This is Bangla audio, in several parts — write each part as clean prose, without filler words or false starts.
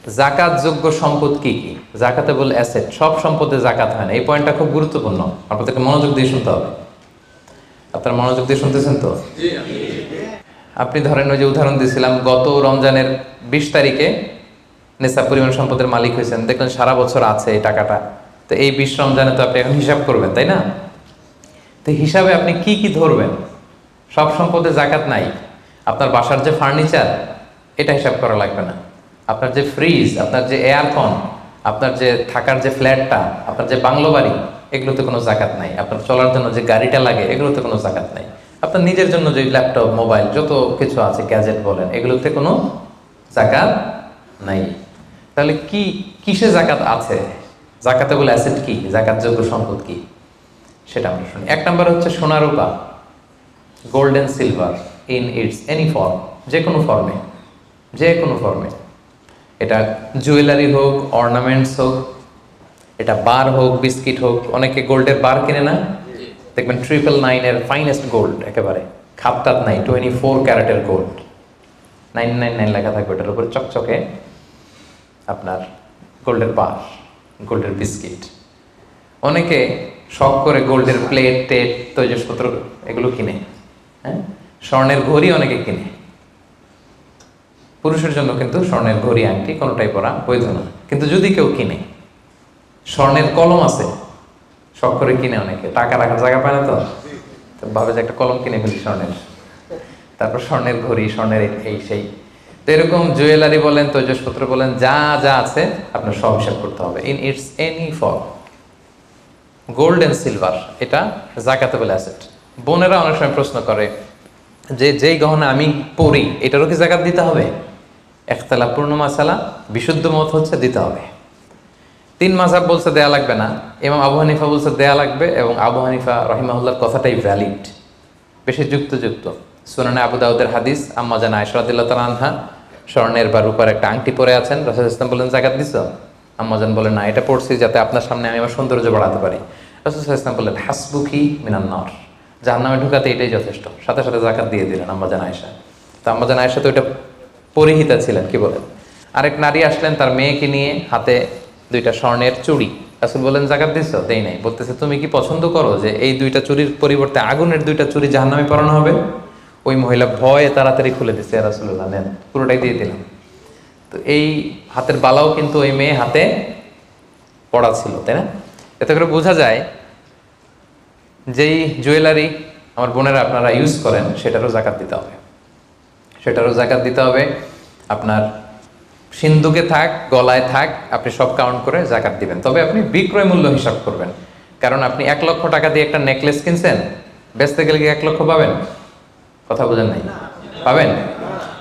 জাকাত যোগ্য সম্পদ কি কি? জাকাতেবল অ্যাসেট, সব সম্পদে জাকাত হয় না। এই পয়েন্টটা খুব গুরুত্বপূর্ণ, আপনাদেরকে মনোযোগ দিয়ে শুনতে হবে। আপনারা মনোযোগ দিয়ে শুনতেছেন তো? আপনি ধরেন ওই যে উদাহরণ দিয়েছিলাম, গত রমজানের 20 তারিখে নেশাব পরিমাণ সম্পদের মালিক হয়েছেন, দেখলেন সারা বছর আছে এই টাকাটা। তো এই 20 রমজানে তো আপনি এখন হিসাব করবেন, তাই না? তো হিসাবে আপনি কি কি ধরবেন? সব সম্পদে জাকাত নাই। আপনার বাসার যে ফার্নিচার, এটা হিসাব করা লাগবে না। আপনার যে ফ্রিজ, আপনার যে এয়ারকন, আপনার যে থাকার যে ফ্ল্যাটটা, আপনার যে বাংলো বাড়ি, এগুলোতে কোনো জাকাত নাই। আপনার চলার জন্য যে গাড়িটা লাগে, এগুলোতে কোনো জাকাত নাই। আপনার নিজের জন্য যে ল্যাপটপ, মোবাইল, যত কিছু আছে, গ্যাজেট বলেন, এগুলোতে কোনো জাকাত নাই। তাহলে কি কিসে জাকাত আছে? জাকাতেবল অ্যাসেট কি, জাকাতযোগ্য সম্পদ কি, সেটা আমরা শুনি। 1 নম্বর হচ্ছে সোনা রূপা, gold and silver in its any form, যে কোনো ফর্মে, যে কোনো ফর্মে। এটা জুয়েলারি হোক, অর্নামেন্টস হোক, এটা বার হোক, বিস্কিট হোক। অনেকে গোল্ডের বার কিনে না, দেখবেন 999 ফাইনেস্ট গোল্ড, একেবারে খাপটাত নাই, 24 ক্যারেটের গোল্ড, 999 লেখা থাকবে ওটার উপরে চকচকে, আপনার গোল্ডের বার, গোল্ডের বিস্কিট। অনেকে শখ করে গোল্ডের প্লেট টেট তৈজসপত্র এগুলো কিনে। হ্যাঁ, স্বর্ণের ঘড়ি অনেকে কিনে। পুরুষের জন্য কিন্তু স্বর্ণের ঘড়ি আংটি কোনোটাই পরা বৈধ না। কিন্তু যদি কেউ কিনে, স্বর্ণের কলম আছে, শখ করে কিনে অনেকে, টাকা রাখার জায়গা পায় না, তো ভাবে যে একটা কলম কিনে ফেলি স্বর্ণের, তারপর স্বর্ণের ঘড়ি, স্বর্ণের এই সেই। তো এরকম জুয়েলারি বলেন, তৈজসপত্র বলেন, যা যা আছে আপনার সব হিসাব করতে হবে in its any form. Gold and silver, এটা জাকাতেবল অ্যাসেট। বোনেরা অনেক সময় প্রশ্ন করে যে যেই গহনা আমি পরি, এটারও কি জাকাত দিতে হবে? ইখতিলাফপূর্ণ মাসালা, বিশুদ্ধ মত হচ্ছে দিতে হবে। 3 মাযহাব বলছে দেয়া লাগবে না, ইমাম আবু হানিফা বলছে দেয়া লাগবে, এবং আবু হানিফা রাহিমাহুল্লাহর কথাটাই ভ্যালিড, বেশি যুক্তযুক্ত। সুনানে আবু দাউদের হাদিস, আম্মা জান আয়েশা রাদিয়াল্লাহু তাআলা আনহা স্বর্ণের বা রূপার একটা আংটি পরে আছেন। রাসূল সাল্লাল্লাহু আলাইহি ওয়াসাল্লাম বলেন জাকাত দিছো? আম্মা জান বলেন না, এটা পড়ছি যাতে আপনার সামনে আমি আমার সৌন্দর্য বাড়াতে পারি। রাসূল সাল্লাল্লাহু আলাইহি ওয়াসাল্লাম বললেন হাসবুকি মিনান নার, জাহান্নামে ঢুকাতে এটাই যথেষ্ট। সাথে সাথে জাকাত দিয়ে দিলেন আম্মা জান আয়েশা। তো আম্মা জান আয়েশা তো এটা পরিহিতা ছিলেন, কি বলেন। আরেক নারী আসলেন তার মেয়েকে নিয়ে, হাতে 2টা স্বর্ণের চুড়ি। রাসূল বলেন জাকাত দিছো? দেই নাই। বলতেছে তুমি কি পছন্দ করো যে এই 2টা চুড়ির পরিবর্তে আগুনের 2টা চুড়ি জাহান্নামে পরানো হবে? ওই মহিলা ভয়ে তাড়াতাড়ি খুলে দিচ্ছে, ইয়া রাসূলুল্লাহ নেন, পুরোটাই দিয়ে দিলাম। তো এই হাতের বালাও কিন্তু ওই মেয়ে হাতে পড়া ছিল, তাই না? এতে করে বোঝা যায় যেই জুয়েলারি আমার বোনেরা আপনারা ইউজ করেন, সেটারও জাকাত দিতে হবে, সেটারও জাকাত দিতে হবে। আপনার সিন্ধুকে থাক, গলায় থাক, আপনি সব কাউন্ট করে জাকাত দিবেন। তবে আপনি বিক্রয় মূল্য হিসাব করবেন, কারণ আপনি 1 লক্ষ টাকা দিয়ে একটা নেকলেস কিনছেন, বেচতে গেলে কি 1 লক্ষ পাবেন? কথা বোঝেন নাই? পাবেন?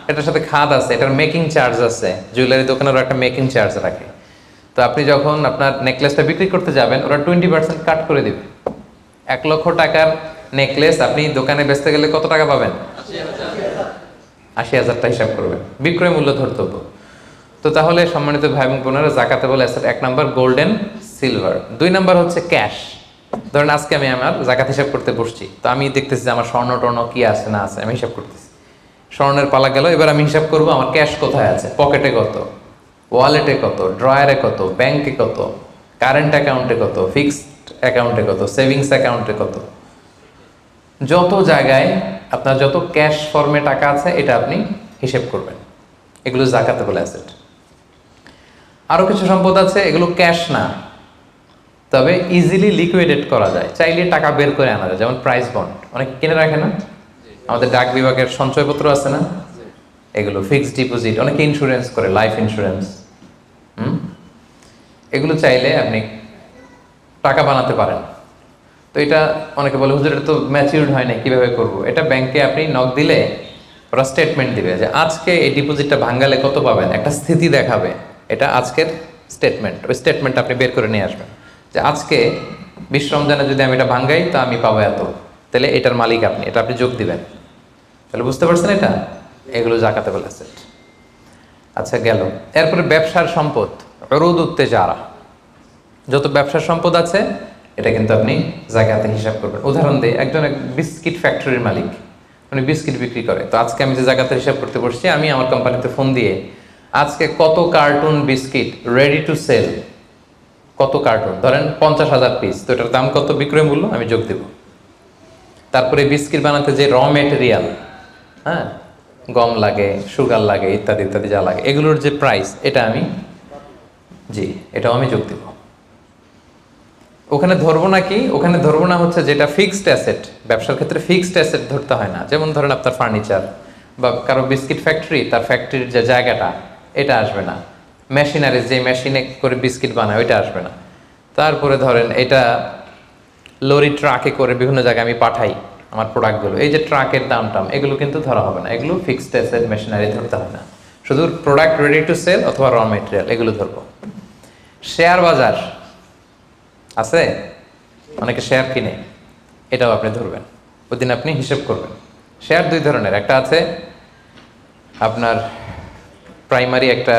এটার সাথে খাদ আছে, এটার মেকিং চার্জ আছে, জুয়েলারি দোকানেরও একটা মেকিং চার্জ রাখে। তো আপনি যখন আপনার নেকলেসটা বিক্রি করতে যাবেন, ওরা 20% কাট করে দিবে। 1 লক্ষ টাকার নেকলেস আপনি দোকানে বেচতে গেলে কত টাকা পাবেন? 80,000টা হিসাব করবেন, বিক্রয় মূল্য ধর্তব্য। তো তাহলে সম্মানিত ভাই এবং বোনেরা, জাকাতেবল asset 1 number gold and silver. 2 number হচ্ছে ক্যাশ। ধরেন আজকে আমি আমার জাকাত হিসাব করতে বসছি, তো আমি দেখতেছি যে আমার স্বর্ণ টর্ণ কি আছে না আছে, আমি হিসাব করতেছি। স্বর্ণের পালা গেল, এবার আমি হিসাব করব আমার ক্যাশ কোথায় আছে, পকেটে কত, ওয়ালেটে কত, ড্রয়ারে কত, ব্যাংকে কত, কারেন্ট অ্যাকাউন্টে কত, ফিক্সড অ্যাকাউন্টে কত, সেভিংস অ্যাকাউন্টে কত, যত জায়গায় আপনার যত ক্যাশ ফর্মে টাকা আছে, এটা আপনি হিসেব করবেন। এগুলো জাকাতেবল অ্যাসেট। আরও কিছু সম্পদ আছে, এগুলো ক্যাশ না, তবে ইজিলি লিকুইডেট করা যায়, চাইলে টাকা বের করে আনা যায়। যেমন প্রাইস বন্ড অনেক কিনে রাখে না, আমাদের ডাক বিভাগের সঞ্চয়পত্র আছে না, এগুলো ফিক্সড ডিপোজিট, অনেকে ইন্স্যুরেন্স করে, লাইফ ইন্স্যুরেন্স। এগুলো চাইলে আপনি টাকা বানাতে পারেন। তো এটা অনেকে বলে হুজুর এটা তো ম্যাচিউরড হয় না, কীভাবে করব? এটা ব্যাংকে আপনি নক দিলে ওরা স্টেটমেন্ট দিবে যে আজকে এই ডিপোজিটটা ভাঙালে কত পাবেন, একটা স্থিতি দেখাবে, এটা আজকের স্টেটমেন্ট। ওই স্টেটমেন্ট আপনি বের করে নিয়ে আসবেন যে আজকে 20 রমজানে যদি আমি এটা ভাঙ্গাই তো আমি পাবো এত, তাহলে এটার মালিক আপনি, এটা আপনি যোগ দিবেন। তাহলে বুঝতে পারছেন এটা? এগুলো জাকাতেবল অ্যাসেট। আচ্ছা গেল। এরপরে ব্যবসার সম্পদ, উরুদ উত্তেজারা, যত ব্যবসার সম্পদ আছে এটা কিন্তু আপনি জাকাতে হিসাব করবেন। উদাহরণ দিই, একজন বিস্কিট ফ্যাক্টরির মালিক, উনি বিস্কিট বিক্রি করে। তো আজকে আমি যে জাকাতের হিসাব করতে বসছি, আমি আমার কোম্পানিতে ফোন দিয়ে আজকে কত carton biscuit ready to sell, কত কার্টুন, ধরেন 50,000 পিস, তো এটার দাম কত, বিক্রয় মূল্য আমি যোগ দেব। তারপরে বিস্কিট বানাতে যে র মেটেরিয়াল, হ্যাঁ, গম লাগে, সুগার লাগে, ইত্যাদি ইত্যাদি যা লাগে, এগুলোর যে প্রাইস, এটা আমি, জি, এটাও আমি যোগ দেব। ওখানে ধরবো না কি, ওখানে ধরবো না হচ্ছে যেটা ফিক্সড অ্যাসেট। ব্যবসার ক্ষেত্রে ফিক্সড অ্যাসেট ধরতে হয় না। যেমন ধরেন আপনার ফার্নিচার বা কারো বিস্কিট ফ্যাক্টরি, তার ফ্যাক্টরির যে জায়গাটা, এটা আসবে না। মেশিনারিজ, যে মেশিনে করে বিস্কিট বানায়, ওইটা আসবে না। তারপরে ধরেন এটা লরি ট্রাকে করে বিভিন্ন জায়গায় আমি পাঠাই আমার প্রোডাক্টগুলো, এই যে ট্রাকের দাম টাম, এগুলো কিন্তু ধরা হবে না। এগুলো ফিক্সড অ্যাসেট, মেশিনারি ধরতে হয় না। শুধু প্রোডাক্ট রেডি টু সেল অথবা র মেটেরিয়াল, এগুলো ধরবো। শেয়ার বাজার আছে, অনেকে শেয়ার কিনে, এটাও আপনি ধরবেন। ওই দিন আপনি হিসেব করবেন। শেয়ার দুই ধরনের, একটা আছে আপনার প্রাইমারি, একটা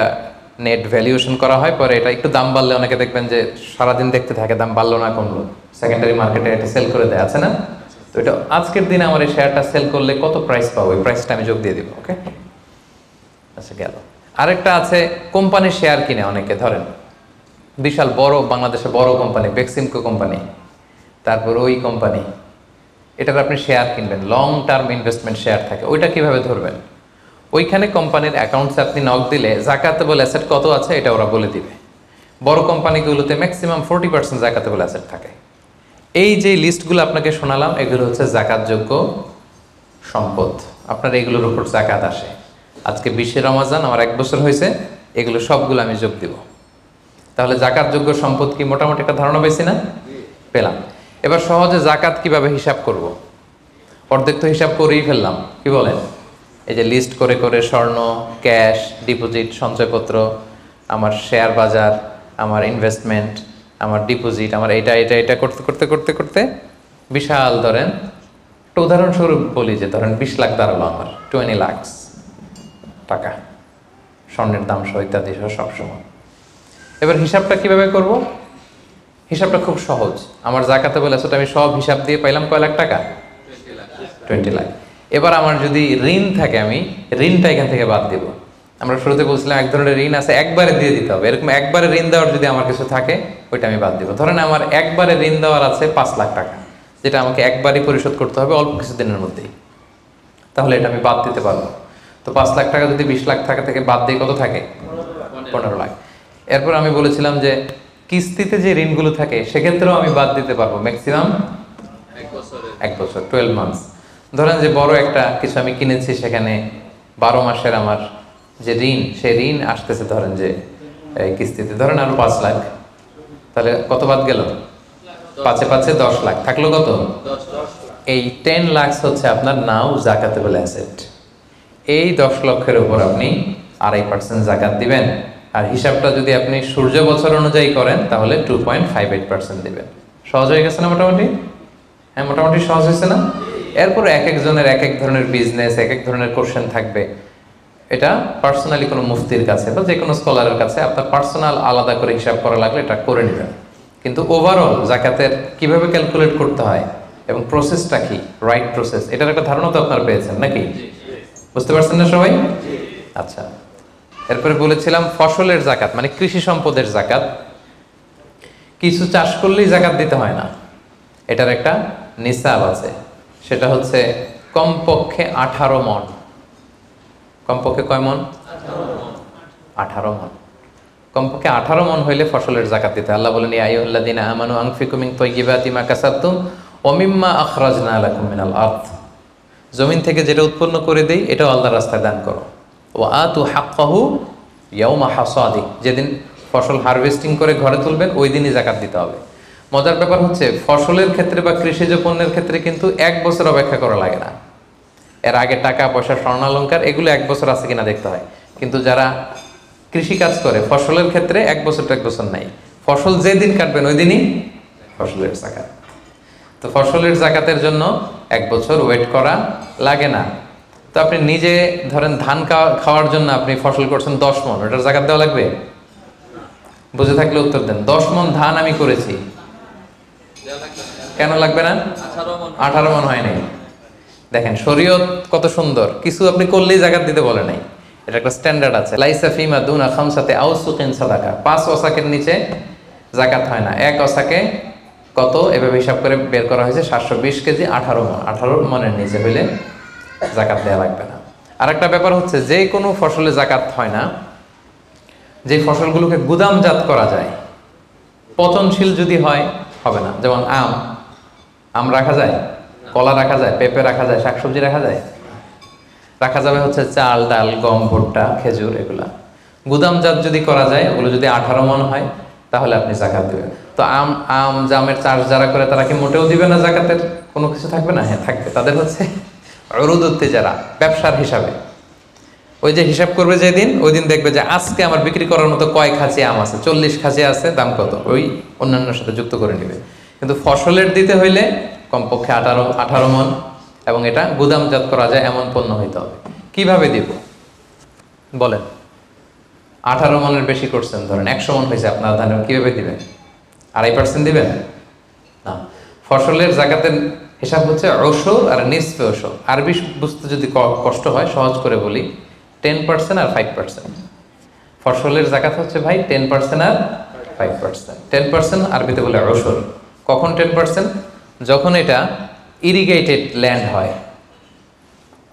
নেট ভ্যালুয়েশন করা হয়, পরে এটা একটু দাম বাড়লে অনেকে দেখবেন যে সারাদিন দেখতে থাকে দাম বাড়লো না কমলো, সেকেন্ডারি মার্কেটে এটা সেল করে দেয়, আছে না? তো এটা আজকের দিনে আমার এই শেয়ারটা সেল করলে কত প্রাইস পাবো, ওই প্রাইসটা আমি যোগ দিয়ে দিব। ওকে, আচ্ছা গেল। আরেকটা আছে কোম্পানির শেয়ার কিনে অনেকে, ধরেন বিশাল বড়, বাংলাদেশে বড় কোম্পানি বেক্সিমকো কোম্পানি, তারপর ওই কোম্পানি, এটার আপনি শেয়ার কিনবেন, লং টার্ম ইনভেস্টমেন্ট শেয়ার থাকে, ওইটা কিভাবে ধরবেন? ওইখানে কোম্পানির অ্যাকাউন্টসে আপনি নক দিলে জাকাতেবল অ্যাসেট কত আছে এটা ওরা বলে দিবে। বড় কোম্পানিগুলোতে ম্যাক্সিমাম 40% জাকাতেবল অ্যাসেট থাকে। এই যে লিস্টগুলো আপনাকে শোনালাম, এগুলো হচ্ছে জাকাতযোগ্য সম্পদ। আপনার এগুলোর উপর জাকাত আসে। আজকে 20শে রমজান, আমার 1 বছর হয়েছে, এগুলো সবগুলো আমি যোগ দিব। তাহলে জাকাতযোগ্য সম্পদ কি, মোটামুটি একটা ধারণা পেয়েছি না? পেলাম। এবার সহজে জাকাত কিভাবে হিসাব করব? অর্ধেক তো হিসাব করেই ফেললাম, কি বলেন? এই যে লিস্ট করে করে স্বর্ণ, ক্যাশ, ডিপোজিট, সঞ্চয়পত্র, আমার শেয়ার বাজার, আমার ইনভেস্টমেন্ট, আমার ডিপোজিট, আমার এটা এটা এটা করতে করতে করতে করতে বিশাল, ধরেন একটা উদাহরণস্বরূপ বলি, যে ধরেন 20 লাখ দাঁড়ালো আমার, 20 লাখ টাকা, স্বর্ণের দাম সহ ইত্যাদি সহ সবসময়। এবার হিসাবটা কিভাবে করব? হিসাবটা খুব সহজ। আমার জাকাতেবল অ্যাসেট আমি সব হিসাব দিয়ে পাইলাম কয় লাখ টাকা? 20 লাখ। এবার আমার যদি ঋণ থাকে, আমি ঋণটা এখান থেকে বাদ দেব। আমরা শুরুতে বলছিলাম এক ধরনের ঋণ আছে একবারে দিয়ে দিতে হবে, এরকম একবারে ঋণ দেওয়ার যদি আমার কিছু থাকে, ওইটা আমি বাদ দিব। ধরেন আমার একবারে ঋণ দেওয়ার আছে 5 লাখ টাকা, যেটা আমাকে একবারই পরিশোধ করতে হবে অল্প কিছুদিনের মধ্যেই, তাহলে এটা আমি বাদ দিতে পারবো। তো 5 লাখ টাকা যদি 20 লাখ টাকা থেকে বাদ দিয়ে কত থাকে? 15 লাখ। এরপর আমি বলেছিলাম যে কিস্তিতে যে ঋণগুলো থাকে সেক্ষেত্রেও আমি বাদ দিতে পারবো ম্যাক্সিমাম 1 বছর, 12 মান্থস। ধরেন যে বড় একটা কিছু আমি কিনেছি, সেখানে 12 মাসের আমার যে ঋণ, সেই ঋণ আসতেছে ধরেন যে কিস্তিতে, ধরেন আরো 5 লাখ, তাহলে কত বাদ গেল? 5 5 10 লাখ, থাকলো কত? এই 10 লাখ হচ্ছে আপনার নাও জাকাতেবল অ্যাসেট। এই 10 লক্ষের উপর আপনি 2.5% জাকাত দিবেন। আর হিসাবটা যদি আপনি সূর্য বছর অনুযায়ী করেন, তাহলে 2.58% দিবেন। সহজ হয়ে গেছে না মোটামুটি? হ্যাঁ, মোটামুটি সহজ হয়েছে না? এরপর এক একজনের এক এক ধরনের বিজনেস, এক এক ধরনের কোশ্চেন থাকবে। এটা পার্সোনালি কোনো মুফতির কাছে বা যে কোনো স্কলারের কাছে আপনার পার্সোনাল আলাদা করে হিসাব করা লাগলে এটা করে নেবেন। কিন্তু ওভারঅল জাকাতের কিভাবে ক্যালকুলেট করতে হয় এবং প্রসেসটা কি, রাইট প্রসেস, এটার একটা ধারণা তো আপনারা পেয়েছেন নাকি? বুঝতে পারছেন না সবাই? আচ্ছা, এরপরে বলেছিলাম ফসলের জাকাত, মানে কৃষি সম্পদের জাকাত। কিছু চাষ করলেই জাকাত দিতে হয় না, এটার একটা নিসাব আছে। সেটা হচ্ছে কমপক্ষে 18 মণ। কমপক্ষে কয় মণ? 18 মণ। কমপক্ষে 18 মণ হইলে ফসলের জাকাত দিতে। আল্লাহ বলেন, ইয়া আইয়ুহাল্লাযীনা আমানু আনফিকু মিন তাইয়্যিবাতি মা কাসাবতুম ওয়া মিম্মা আখরাজনা লাকুম মিনাল আরদ। জমিন থেকে যেটা উৎপন্ন করে দেই, এটাও আল্লাহর রাস্তায় দান করো। ওয়া আতু হাক্কাহু ইয়াওমা হাসাদি, যেদিন ফসল হারভেস্টিং করে ঘরে তুলবেন ওই দিনই জাকাত দিতে হবে। মজার ব্যাপার হচ্ছে ফসলের ক্ষেত্রে বা কৃষিজ পণ্যের ক্ষেত্রে কিন্তু 1 বছর অপেক্ষা করা লাগে না। এর আগে টাকা পয়সা, স্বর্ণালঙ্কার, এগুলো 1 বছর আছে কিনা দেখতে হয়। কিন্তু যারা কৃষি কাজ করে ফসলের ক্ষেত্রে 1 বছর তো 1 বছর নাই, ফসল যেদিন কাটবেন ওই দিনই ফসলের জাকাত। তো ফসলের জাকাতের জন্য 1 বছর ওয়েট করা লাগে না। তো আপনি নিজে ধরেন ধান খাওয়ার জন্য আপনি ফসল করছেন 10 মণ, ওটার জাকাত দেওয়া লাগবে? বুঝে থাকলে উত্তর দেন। 10 মণ ধান আমি করেছি, কেন লাগবে না? 18 মণ হয় নাই। দেখেন শরীয়ত কত সুন্দর, কিছু আপনি করলেই জাকাত দিতে বলে নাই। এটা একটা স্ট্যান্ডার্ড আছে, লাইসা ফিমা দুনা খামসাতে আউসুকিন সাদাকা, 5 ওসাকের নিচে যাকাত হয় না। 1 ওসাকে কত এভাবে হিসাব করে বের করা হয়েছে 720 কেজি, 18 মণ। 18 মণের নিচে হইলে যাকাত দেওয়া লাগবে না। আরেকটা ব্যাপার হচ্ছে, যে কোনো ফসলে যাকাত হয় না যে ফসলগুলোকে গুদামজাত করা যায়, পচনশীল যদি হয় হবে না। যেমন আম রাখা যায়, কলা রাখা যায়, পেঁপে রাখা যায়, শাকসবজি রাখা যায়, রাখা যাবে হচ্ছে চাল, ডাল, গম, ভুট্টা, খেজুর, এগুলা গুদামজাত যদি করা যায়, ওগুলো যদি 18 মণ হয় তাহলে আপনি যাকাত দেবেন। তো জামের চাষ যারা করে তারা কি মোটেও দিবে না যাকাতের কোনো কিছু থাকবে না? হ্যাঁ থাকবে। তাদের হচ্ছে উরুদুত যারা ব্যবসার হিসাবে, ওই যে হিসাব করবে যেদিন, ওই দিন দেখবে যে আজকে আমার বিক্রি করার মতো কয় খাঁচি আম আছে, 40 খাঁচি আছে, দাম কত, ওই অন্যান্যর সাথে যুক্ত করে নেবে। কিন্তু ফসলের দিতে হইলে কমপক্ষে 18 মণ, এবং এটা গুদামজাত করা যায় এমন পণ্য হইতে হবে। কিভাবে দিব বলেন? 18 মণের বেশি করছেন, ধরেন 100 মণ হয়েছে আপনার ধানের, কিভাবে দিবেন? 2.5% দিবেন না। ফসলের যাকাতের হিসাব হচ্ছে ওশর আর নিসফে ওশর। আরবি বুঝতে যদি কষ্ট হয়, সহজ করে বলি, 10% আর 5%। ফসলের যাকাত হচ্ছে ভাই 10% আর 5%। 10% আরবিতে বলে ওশর। কখন 10%? যখন এটা ইরিগেটেড ল্যান্ড হয়,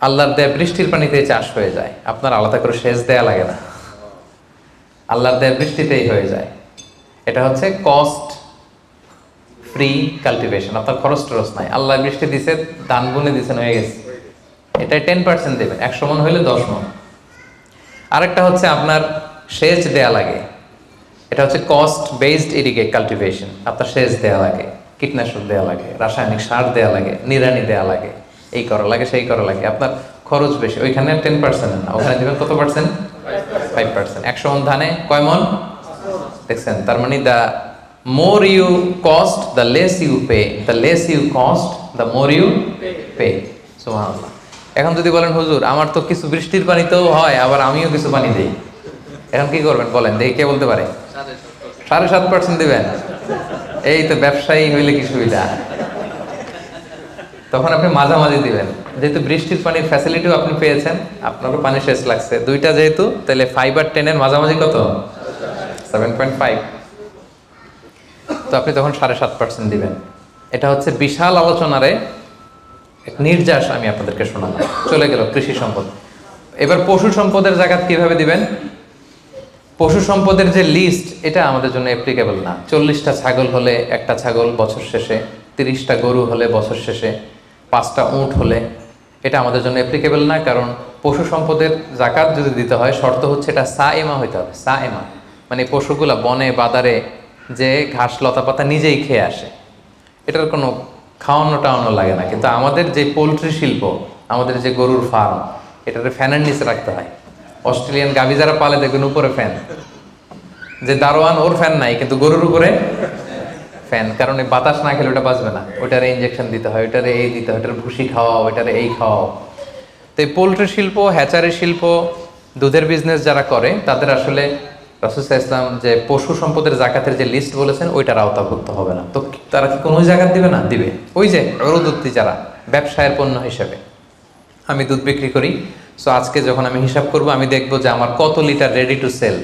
আল্লাহর দেয়া বৃষ্টির পানিতে চাষ হয়ে যায়, আপনার আলাদা করে সেচ দেয়া লাগে না, আল্লাহর দেয়া বৃষ্টিতেই হয়ে যায়। এটা হচ্ছে কস্ট ফ্রি কাল্টিভেশন, আপনার খরচ টরচ নাই, আল্লাহ বৃষ্টি দিছে, ধান বুনে দিছেন, হয়ে গেছে। এটাই 10% দেবেন। 100 মণ হইলে 10 মণ। আরেকটা হচ্ছে আপনার সেচ দেয়া লাগে, এটা হচ্ছে কস্ট বেসড ইরিগেট কাল্টিভেশন। আপনার সেচ দেয়া লাগে, কীটনাশক দেয়া লাগে, রাসায়নিক সার দেয়া লাগে, নিড়ানি দেয়া লাগে, এই করা লাগে, সেই করা লাগে, আপনার খরচ বেশি। ওইখানে 10% না, ওখানে দেবেন কত পার্সেন্ট? 5%। 100 মণ ধানে কয় মণ দেখছেন? তার মানে the more you cost the less you pay, the less you cost the more you pay. সুবহানাল্লাহ। এখন যদি বলেন হুজুর আমার তো কিছু বৃষ্টির পানিতেও হয়, আবার আমিও কিছু পানি দিই, এখন কি করবেন বলেন দেখি, কে বলতে পারে? 7.5% দিবেন? এই তো ব্যবসায়ী হইলে কি সুবিধা। তখন আপনি মাঝামাঝি দিবেন, যেহেতু বৃষ্টির পানির ফ্যাসিলিটিও আপনি পেয়েছেন, আপনারও পানি শেষ লাগছে, দুইটা যেহেতু, তাহলে 5 আর 10 এর মাঝামাঝি কত? 7.5। তো আপনি তখন 7.5% দিবেন। এটা হচ্ছে বিশাল আলোচনারে এক নির্যাস আমি আপনাদেরকে শোনালাম। চলে গেল কৃষি সম্পদ। এবার পশু সম্পদের যাকাত কিভাবে দিবেন? পশু সম্পদের যে লিস্ট, এটা আমাদের জন্য অ্যাপ্লিকেবল না। 40টা ছাগল হলে একটা ছাগল বছর শেষে, 30টা গরু হলে বছর শেষে, 5টা উট হলে, এটা আমাদের জন্য অ্যাপ্লিকেবল না। কারণ পশু সম্পদের যাকাত যদি দিতে হয়, শর্ত হচ্ছে এটা সাএমা হইতে হবে। সাএমা মানে পশুগুলা বনে বাদারে যে ঘাস লতা পাতা নিজেই খেয়ে আসে, এটার কোনো খাওয়ানো টাওয়ানো লাগে না। কিন্তু আমাদের যে পোলট্রি শিল্প, আমাদের যে গরুর ফার্ম, এটাতে ফ্যানের নিচে রাখতে হয়। অস্ট্রেলিয়ান গাভী যারা পালে দেখবেন উপরে ফ্যান, যে দারোয়ান ওর ফ্যান নাই, কিন্তু গরুর উপরে ফ্যান, কারণ এই বাতাস না খেলে ওটা বাঁচবে না। ওইটারে ইঞ্জেকশন দিতে হয়, ওইটারে এই দিতে হয়, ওইটার ভুসি খাওয়াও, ওইটারে এই খাওয়াও। তো এই পোলট্রি শিল্প, হ্যাচারি শিল্প, দুধের বিজনেস যারা করে, তাদের আসলে রাসূল সাল্লাল্লাহু আলাইহি ওয়াসাল্লাম যে পশু সম্পদের যাকাতের যে লিস্ট বলেছেন, ওইটার আওতাভুক্ত হবে না। তো তারা কি কোনো যাকাত দিবে না? দিবে। ওই যে উরুদুত্তি যারা ব্যবসায়ের পণ্য হিসেবে, আমি দুধ বিক্রি করি, সো আজকে যখন আমি হিসাব করব, আমি দেখবো যে আমার কত লিটার রেডি টু সেল,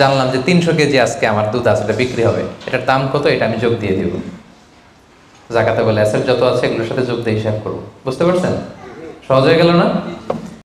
জানলাম যে 300 কেজি আজকে আমার দুধ আছে, এটা বিক্রি হবে, এটার দাম কত, এটা আমি যোগ দিয়ে দিব। জাকাতে বলে অ্যাসেট যত আছে এগুলোর সাথে যোগ দিয়ে হিসাব করবো। বুঝতে পারছেন? সহজ হয়ে গেল না?